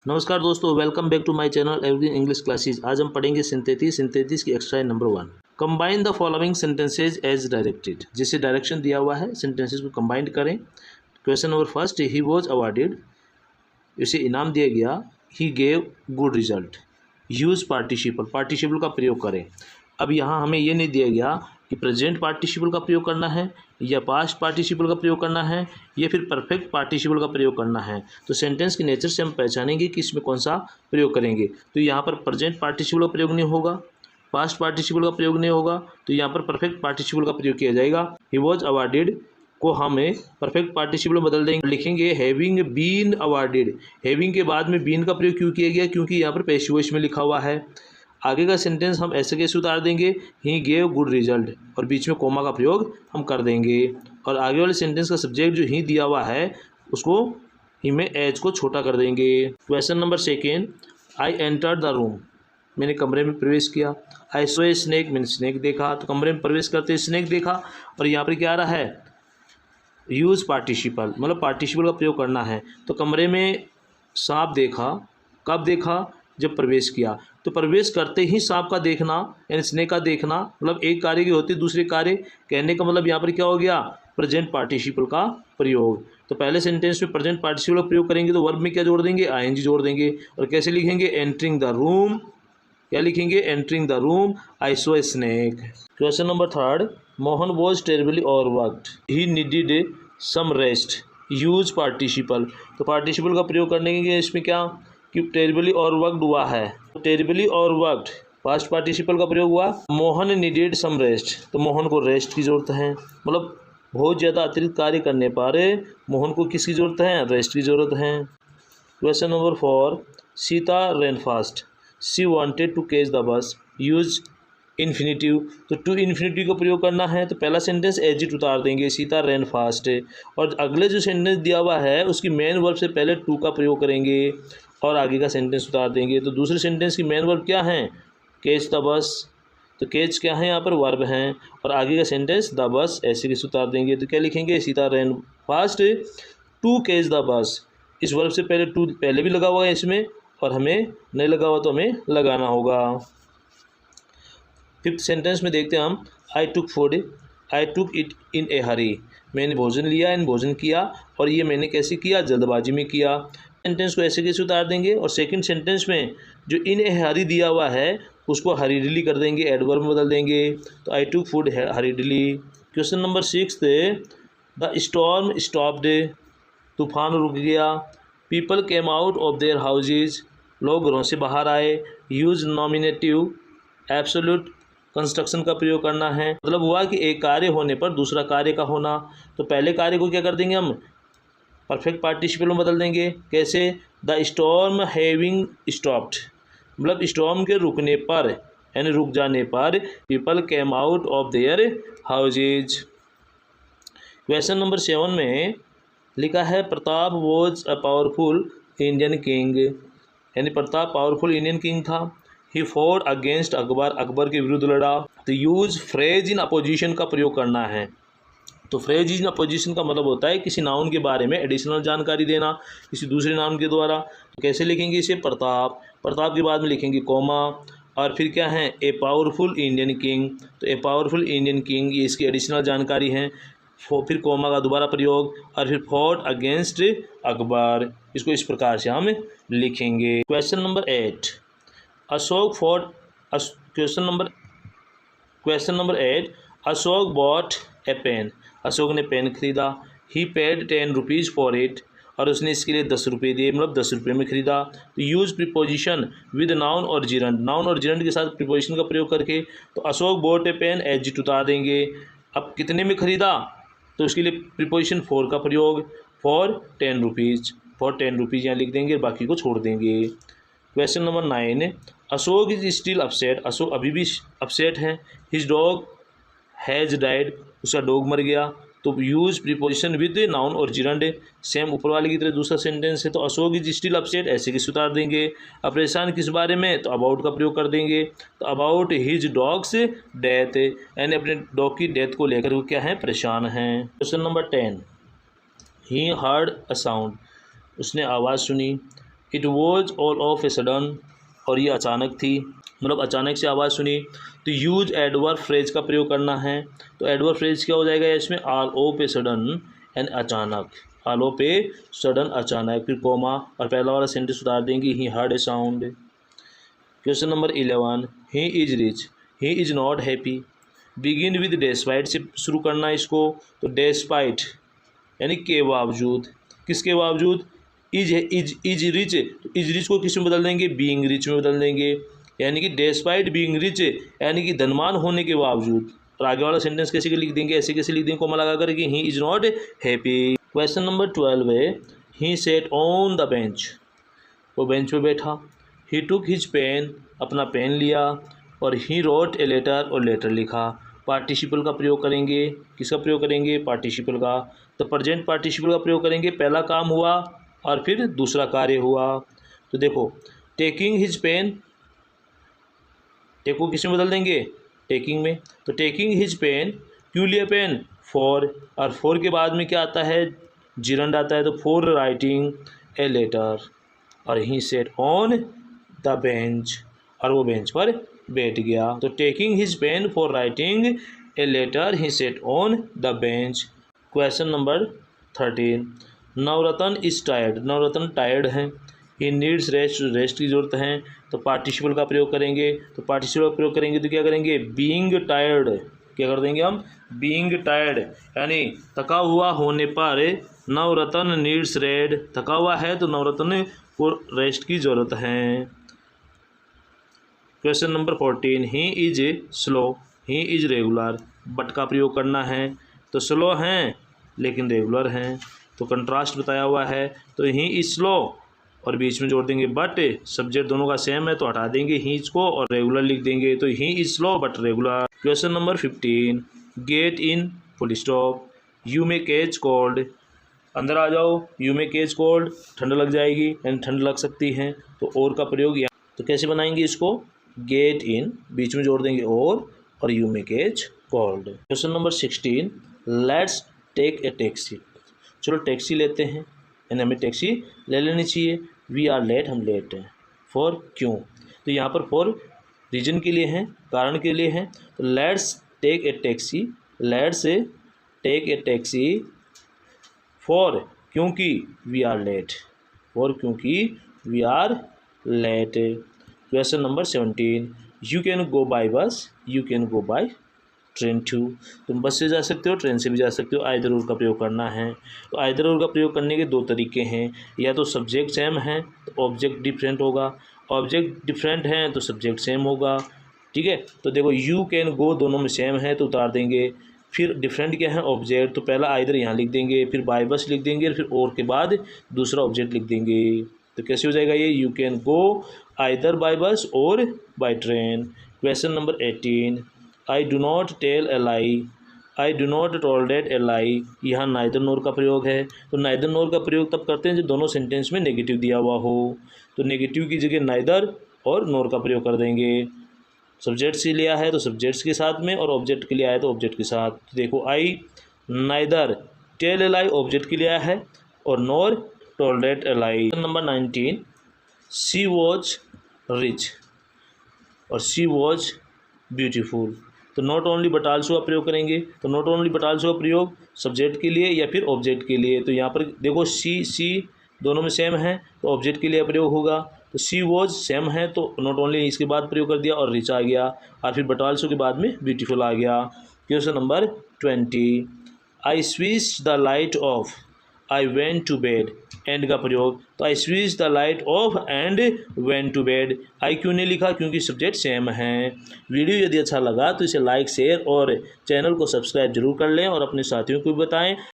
नमस्कार दोस्तों, welcome back to my channel everything English classes. आज हम पढ़ेंगे सिंथेसिस की exercise number 1। Combine the following sentences as directed. जिसे डायरेक्शन दिया हुआ है सेंटेंसेज को कंबाइन करें। Question number first, he was awarded, इसे इनाम दिया गया। He gave good result. Use participle का प्रयोग करें। अब यहाँ हमें ये नहीं दिया गया कि प्रेजेंट पार्टिसिपल का प्रयोग करना है या पास्ट पार्टिसिपल का प्रयोग करना है या फिर परफेक्ट पार्टिसिपल का प्रयोग करना है। तो सेंटेंस के नेचर से हम पहचानेंगे कि इसमें कौन सा प्रयोग करेंगे। तो यहाँ पर प्रेजेंट पार्टिसिपल का प्रयोग नहीं होगा, पास्ट पार्टिसिपल का प्रयोग नहीं होगा, तो यहाँ पर परफेक्ट पार्टिसिपल का प्रयोग किया जाएगा। ही वॉज अवार्डेड को हमें परफेक्ट पार्टिसिपल में बदल देंगे, लिखेंगे हैविंग बीन अवार्डेड। हैविंग के बाद में बीन का प्रयोग क्यों किया गया? क्योंकि यहाँ पर पैसिव वॉइस में लिखा हुआ है। आगे का सेंटेंस हम ऐसे कैसे उतार देंगे, ही गेव गुड रिजल्ट, और बीच में कोमा का प्रयोग हम कर देंगे। और आगे वाले सेंटेंस का सब्जेक्ट जो ही दिया हुआ है उसको ही में एज को छोटा कर देंगे। Question number 2, I entered the room, मैंने कमरे में प्रवेश किया। आई सो ए स्नेक, मैंने स्नेक देखा। तो कमरे में प्रवेश करते स्नेक देखा। और यहाँ पर क्या आ रहा है, यूज पार्टिसिपल, मतलब पार्टिसिपल का प्रयोग करना है। तो कमरे में सांप देखा, कब देखा? जब प्रवेश किया। तो प्रवेश करते ही सांप का देखना यानी स्नेक का देखना, मतलब एक कार्य की होती दूसरे कार्य। कहने का मतलब यहाँ पर क्या हो गया, प्रेजेंट पार्टिसिपल का प्रयोग। तो पहले सेंटेंस में प्रेजेंट पार्टिसिपल का प्रयोग करेंगे तो वर्ब में क्या जोड़ देंगे, आईएनजी जोड़ देंगे। और कैसे लिखेंगे, एंटरिंग द रूम, क्या लिखेंगे, entering the room I saw a snake. Question number 3, Mohan was terribly overworked, he needed some rest. Use participle, तो पार्टिसिपल का प्रयोग करने के इसमें क्या कि टेरिबली ओवरवर्क्ड हुआ है। टेरिबली ओवरवर्क्ड पास्ट पार्टिसिपल का प्रयोग हुआ। मोहन नीडेड सम रेस्ट, तो मोहन को रेस्ट की जरूरत है, मतलब बहुत ज़्यादा अतिरिक्त कार्य करने पर मोहन को किसकी जरूरत है, रेस्ट की जरूरत है। Question number 4, Sita ran fast, she wanted to catch the bus. Use infinitive, तो टू इन्फिनेटिव का प्रयोग करना है। तो पहला सेंटेंस एज इट उतार देंगे, सीता रैन फास्ट। और अगले जो सेंटेंस दिया हुआ है उसकी मेन वर्ब से पहले टू का प्रयोग करेंगे और आगे का सेंटेंस उतार देंगे। तो दूसरे सेंटेंस की मेन वर्ब क्या है, कैच द बस। तो कैच क्या है, यहाँ पर वर्ब हैं। और आगे का सेंटेंस द बस ऐसे कैसे उतार देंगे। तो क्या लिखेंगे, Sita ran fast to catch the bus. इस वर्ब से पहले टू पहले भी लगा हुआ है इसमें, और हमें नहीं लगा हुआ तो हमें लगाना होगा। फिफ्थ सेंटेंस में देखते हैं हम, आई took food, I took it in ए हरी, मैंने भोजन लिया, इन भोजन किया, और ये मैंने कैसे किया, जल्दबाजी में किया। सेंटेंस को ऐसे कैसे उतार देंगे। और सेकंड सेंटेंस में जो इन ए हरी दिया हुआ है उसको हरीडली कर देंगे, एडवर्ब में बदल देंगे। तो I took food hurriedly. Question number 6, the storm stopped, तूफान रुक गया। People came out of their houses, लोग घरों से बाहर आए। यूज नॉमिनेटिव एब्सोल्यूट कंस्ट्रक्शन का प्रयोग करना है, मतलब हुआ कि एक कार्य होने पर दूसरा कार्य का होना। तो पहले कार्य को क्या कर देंगे हम, परफेक्ट पार्टिसिपल में बदल देंगे। कैसे, द स्टॉर्म हैविंग स्टॉप्ड, मतलब स्टॉर्म के रुकने पर यानी रुक जाने पर people came out of their houses. Question number 7 में लिखा है, Pratap was a powerful Indian king, यानी प्रताप पावरफुल इंडियन किंग था। He fought against Akbar, Akbar के विरुद्ध लड़ा। तो यूज फ्रेज इन अपोजिशन का प्रयोग करना है। तो फ्रेज इन अपोजिशन का मतलब होता है किसी नाउन के बारे में एडिशनल जानकारी देना किसी दूसरे नाउन के द्वारा। तो कैसे लिखेंगे इसे, प्रताप, प्रताप के बाद में लिखेंगे कोमा, और फिर क्या है, ए पावरफुल इंडियन किंग। तो ए पावरफुल इंडियन किंग ये इसकी एडिशनल जानकारी है। फिर कोमा का दोबारा प्रयोग, और फिर फॉट अगेंस्ट अकबर। इसको इस प्रकार से हम लिखेंगे। Question number 8, Ashok fought, question number 8, Ashok bought a pen, Ashok ने पेन खरीदा। He paid 10 rupees for it, और उसने इसके लिए 10 रुपये दिए, मतलब 10 रुपये में खरीदा। तो यूज प्रीपोजिशन विद नाउन और जिरंड, नाउन और जिरंड के साथ प्रीपोजिशन का प्रयोग करके। तो Ashok bought a pen as it उतार देंगे। अब कितने में खरीदा, तो उसके लिए प्रीपोजिशन फॉर का प्रयोग, फॉर 10 रुपीज़, फॉर 10 रुपीज़ यहाँ लिख देंगे, बाकी को छोड़ देंगे। Question number 9, Ashok is still upset, Ashok अभी भी अपसेट है। हिज डॉग हैज़ डाइड, उसका डॉग मर गया। तो यूज प्रीपोजिशन विद नाउन और जिरंड, सेम ऊपर वाले की तरह दूसरा सेंटेंस है। तो अशोक इज स्टिल अपसेट ऐसे किस उतार देंगे। अब परेशान किस बारे में, तो अबाउट का प्रयोग कर देंगे। तो अबाउट हिज डॉग्स डेथ, यानी अपने डॉग की डेथ को लेकर वो क्या है, परेशान हैं। Question number 10, he heard a sound, उसने आवाज़ सुनी। It was all of a sudden, और ये अचानक थी, मतलब अचानक से आवाज़ सुनी। तो यूज एडवर्ब फ्रेज का प्रयोग करना है। तो एडवर्ब फ्रेज क्या हो जाएगा इसमें, all of a sudden and अचानक, ऑल ऑफ ए सडन अचानक, फिर कोमा और पहला वाला सेंटेंस उतार देंगे, he heard a sound. Question number 11, he is rich, he is not happy. Begin with despite से शुरू करना इसको। तो डेस्पाइट यानी के बावजूद, किसके बावजूद, इज है, इज रिच, तो इज रिच को किस में बदल देंगे, बीइंग रिच में बदल देंगे, यानी कि डेस्पाइट बीइंग रिच यानी कि धनवान होने के बावजूद। और आगे वाला सेंटेंस कैसे लिख देंगे, ऐसे कैसे लिख देंगे, कोमा लगा करके, he is not happy. Question number 12 है, ही सेट ऑन द बेंच, वो बेंच पे बैठा। ही टुक हिज पेन, अपना पेन लिया। और ही रोट ए लेटर, और लेटर लिखा। पार्टिसिपल का प्रयोग करेंगे, किसका प्रयोग करेंगे, पार्टिसिपल का। तो प्रेजेंट पार्टिसिपल का प्रयोग करेंगे, पहला काम हुआ और फिर दूसरा कार्य हुआ। तो देखो टेकिंग हिज पेन, टेक को किस में बदल देंगे, टेकिंग में। तो टेकिंग हिज पेन, क्यों लिया पेन, फॉर, और फॉर के बाद में क्या आता है, जिरंड आता है, तो फॉर राइटिंग ए लेटर। और he sat on the bench, और वो बेंच पर बैठ गया। तो taking his pen for writing a letter, he sat on the bench. Question number 13, Navratna is tired, Navratna tired हैं। ही नीड्स रेस्ट, रेस्ट की ज़रूरत है। तो पार्टिसिपल का प्रयोग करेंगे। तो पार्टिसिपल का प्रयोग करेंगे तो क्या करेंगे, बीइंग टायर्ड, क्या कर देंगे हम, बीइंग टायर्ड यानी थका हुआ होने पर नवरत्न नीड्स रेस्ट, थका हुआ है तो नवरत्न को रेस्ट की ज़रूरत है। Question number 14, he is slow, he is regular, but का प्रयोग करना है। तो स्लो हैं लेकिन रेगुलर हैं, तो कंट्रास्ट बताया हुआ है। तो ही इज स्लो और बीच में जोड़ देंगे बट, सब्जेक्ट दोनों का सेम है तो हटा देंगे हीज को और रेगुलर लिख देंगे। तो he is slow but regular. Question number 15, get in full stop, you may catch cold, अंदर आ जाओ, यू मे कैच कोल्ड, ठंड लग जाएगी यानी ठंड लग सकती है। तो और का प्रयोग यहाँ, तो कैसे बनाएंगे इसको, गेट इन बीच में जोड़ देंगे और you may catch cold. Question number 16, let's take a taxi, चलो टैक्सी लेते हैं, यानी हमें टैक्सी ले लेनी चाहिए। वी आर लेट, हम लेट हैं। फॉर, क्यों, तो यहाँ पर फॉर रीजन के लिए हैं, कारण के लिए हैं। तो let's take a taxi, let's take a taxi for, क्योंकि वी आर लेट, फॉर क्योंकि we are late. Question number 17, you can go by bus, you can go by train too, तुम बस से जा सकते हो, ट्रेन से भी जा सकते हो। आइदर और का प्रयोग करना है। तो आइदर और का प्रयोग करने के दो तरीके हैं, या तो सब्जेक्ट सेम है तो ऑब्जेक्ट डिफरेंट होगा, ऑब्जेक्ट डिफरेंट हैं तो सब्जेक्ट सेम होगा। ठीक है, तो देखो यू कैन गो दोनों में सेम है तो उतार देंगे। फिर डिफरेंट क्या है, ऑब्जेक्ट, तो पहला आइदर यहाँ लिख देंगे, फिर बाय बस लिख देंगे, फिर और के बाद दूसरा ऑब्जेक्ट लिख देंगे। तो कैसे हो जाएगा ये, you can go either by bus और by train. Question number 18, I do not tell a lie, I do not tolerate a lie, यहाँ नाइदर नोर का प्रयोग है। तो नाइदर नोर का प्रयोग तब करते हैं जब दोनों सेंटेंस में नेगेटिव दिया हुआ हो। तो नेगेटिव की जगह नाइदर और नोर का प्रयोग कर देंगे। सब्जेक्ट से लिया है तो सब्जेक्ट्स के साथ में, और ऑब्जेक्ट के लिए आया तो ऑब्जेक्ट के साथ। तो देखो I neither tell a lie object के लिए आया है और nor tolerate a lie. Number 19, she was rich और शी वॉज ब्यूटीफुल। तो नॉट ओनली बट आल्सो का प्रयोग करेंगे। तो नॉट ओनली बट आल्सो का प्रयोग सब्जेक्ट के लिए या फिर ऑब्जेक्ट के लिए। तो यहाँ पर देखो सी दोनों में सेम है तो ऑब्जेक्ट के लिए प्रयोग होगा। तो सी वॉज सेम है तो नॉट ओनली इसके बाद प्रयोग कर दिया और रिच आ गया, और फिर बट आल्सो के बाद में ब्यूटीफुल आ गया। Question number 20, I switch the light off, I went to bed, and का प्रयोग। तो I switch the light off and went to bed. I क्यों नहीं लिखा, क्योंकि सब्जेक्ट सेम है। वीडियो यदि अच्छा लगा तो इसे लाइक शेयर और चैनल को सब्सक्राइब जरूर कर लें और अपने साथियों को भी बताएं।